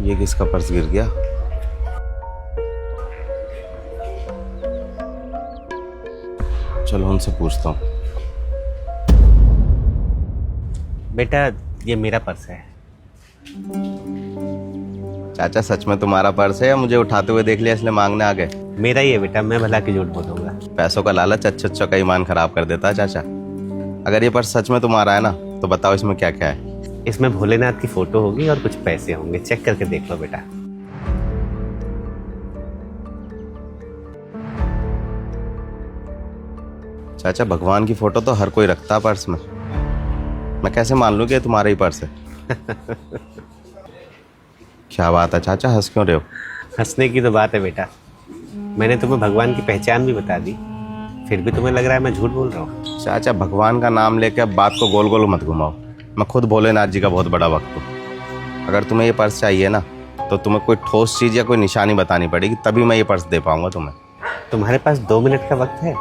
ये किसका पर्स गिर गया? चलो उनसे पूछता हूँ। बेटा ये मेरा पर्स है। चाचा सच में तुम्हारा पर्स है या मुझे उठाते हुए देख लिया इसलिए मांगने आ गए? मेरा ही है बेटा, मैं भला की झूठ बोलूंगा। पैसों का लालच अच्छा अच्छा का ईमान खराब कर देता है चाचा। अगर ये पर्स सच में तुम्हारा है ना तो बताओ इसमें क्या क्या है। इसमें भोलेनाथ की फोटो होगी और कुछ पैसे होंगे, चेक करके देख लो बेटा। चाचा भगवान की फोटो तो हर कोई रखता है पर्स में, मैं कैसे मान लूं कि ये तुम्हारा ही पर्स है? क्या बात है चाचा, हंस क्यों रहे हो? हंसने की तो बात है बेटा, मैंने तुम्हें भगवान की पहचान भी बता दी, फिर भी तुम्हें लग रहा है मैं झूठ बोल रहा हूँ। चाचा भगवान का नाम लेकर बात को गोल गोल मत घुमाओ। मैं खुद भोलेनाथ जी का बहुत बड़ा भक्त हूँ। अगर तुम्हें ये पर्स चाहिए ना तो तुम्हें कोई ठोस चीज़ या कोई निशानी बतानी पड़ेगी, तभी मैं ये पर्स दे पाऊंगा तुम्हें। तुम्हारे पास 2 मिनट का वक्त है?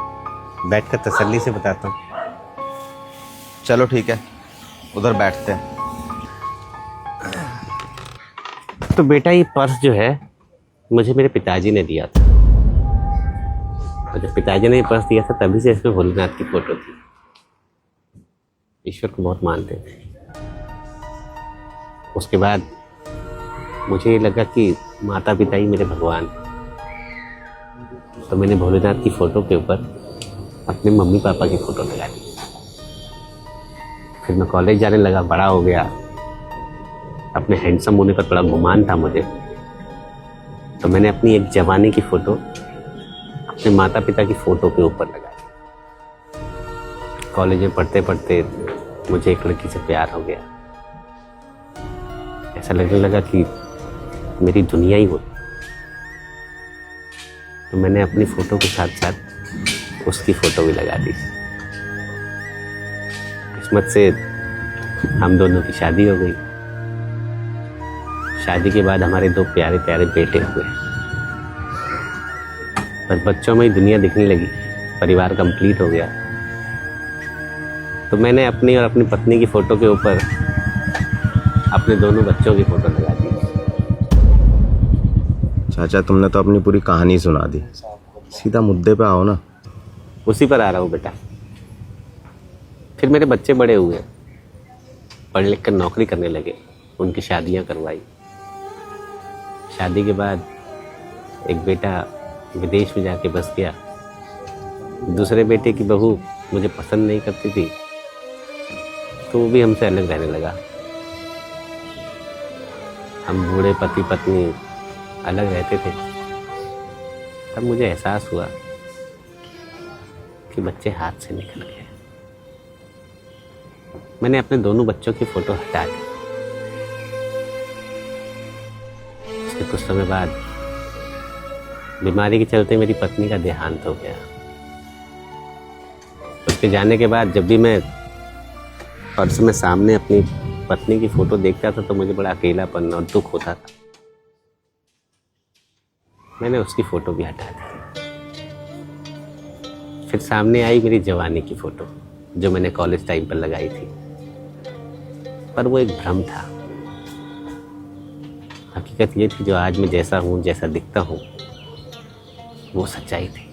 बैठकर तसल्ली से बताता हूँ। चलो ठीक है, उधर बैठते हैं। तो बेटा ये पर्स जो है मुझे मेरे पिताजी ने दिया था, और जब पिताजी ने ये पर्स दिया था तभी से इसमें भोलेनाथ की फोटो थी। ईश्वर को बहुत मानते थे। उसके बाद मुझे ये लगा कि माता पिता ही मेरे भगवान हैं, तो मैंने भोलेनाथ की फोटो के ऊपर अपने मम्मी पापा की फोटो लगा दी। फिर मैं कॉलेज जाने लगा, बड़ा हो गया, अपने हैंडसम होने पर बड़ा गुमान था मुझे, तो मैंने अपनी एक जवानी की फोटो अपने माता पिता की फोटो के ऊपर लगा दी। कॉलेज में पढ़ते पढ़ते मुझे एक लड़की से प्यार हो गया। ऐसा लगने लगा कि मेरी दुनिया ही वो, तो मैंने अपनी फोटो के साथ साथ उसकी फोटो भी लगा दी। किस्मत से हम दोनों की शादी हो गई। शादी के बाद हमारे 2 प्यारे प्यारे बेटे हुए। बस बच्चों में ही दुनिया दिखने लगी, परिवार कंप्लीट हो गया। तो मैंने अपनी और अपनी पत्नी की फोटो के ऊपर अपने दोनों बच्चों की फोटो लगा दी। चाचा तुमने तो अपनी पूरी कहानी सुना दी, सीधा मुद्दे पे आओ ना। उसी पर आ रहा हूँ बेटा। फिर मेरे बच्चे बड़े हुए, पढ़ लिख कर नौकरी करने लगे, उनकी शादियाँ करवाई। शादी के बाद एक बेटा विदेश में जाके बस गया। दूसरे बेटे की बहू मुझे पसंद नहीं करती थी, तो वो भी हमसे अलग रहने लगा। हम बूढ़े पति पत्नी अलग रहते थे। तब मुझे एहसास हुआ कि बच्चे हाथ से निकल गए। मैंने अपने दोनों बच्चों की फोटो हटा दी। उसके कुछ समय बाद बीमारी के चलते मेरी पत्नी का देहांत हो गया। उसके जाने के बाद जब भी मैं पर्स में सामने अपनी पत्नी की फोटो देखता था तो मुझे बड़ा अकेलापन और दुख होता था। मैंने उसकी फोटो भी हटा दी। फिर सामने आई मेरी जवानी की फोटो जो मैंने कॉलेज टाइम पर लगाई थी, पर वो एक भ्रम था। हकीकत ये थी जो आज मैं जैसा हूँ, जैसा दिखता हूँ, वो सच्चाई थी।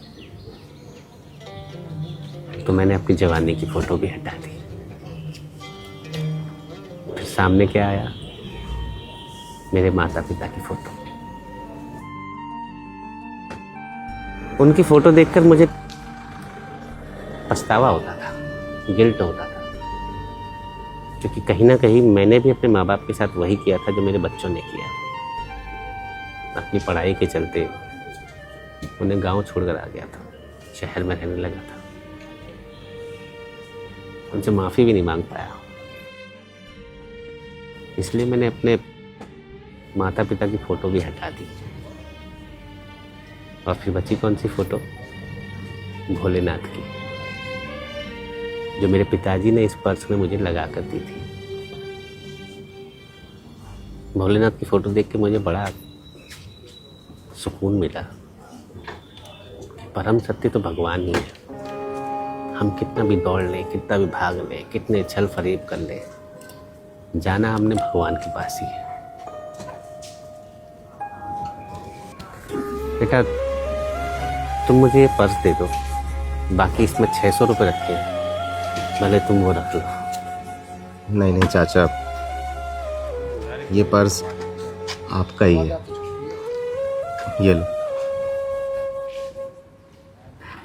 तो मैंने अपनी जवानी की फोटो भी हटा दी। फिर सामने क्या आया? मेरे माता पिता की फोटो। उनकी फोटो देखकर मुझे पछतावा होता था, गिल्ट होता था, क्योंकि कहीं ना कहीं मैंने भी अपने माँ बाप के साथ वही किया था जो मेरे बच्चों ने किया। अपनी पढ़ाई के चलते उन्हें गांव छोड़कर आ गया था, शहर में रहने लगा था। उनसे माफ़ी भी नहीं मांग पाया। इसलिए मैंने अपने माता पिता की फ़ोटो भी हटा दी। और फिर बची कौन सी फ़ोटो? भोलेनाथ की, जो मेरे पिताजी ने इस पर्स में मुझे लगा कर दी थी। भोलेनाथ की फ़ोटो देख के मुझे बड़ा सुकून मिला। परम सत्य तो भगवान ही है। हम कितना भी दौड़ लें, कितना भी भाग लें, कितने छल फरेब कर लें, जाना हमने भगवान के पास ही है। बेटा तुम मुझे ये पर्स दे दो, बाकी इसमें 600 रुपये रखे हैं, भले तुम वो रख लो। नहीं नहीं चाचा, ये पर्स आपका ही है, ये लो।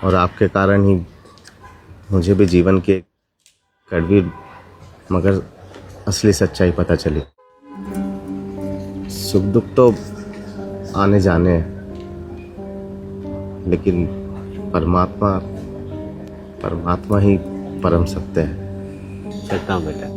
और आपके कारण ही मुझे भी जीवन के कड़वी मगर असली सच्चाई पता चली। सुख दुख तो आने जाने हैं, लेकिन परमात्मा ही परम सत्य है। चलता हूँ बेटा।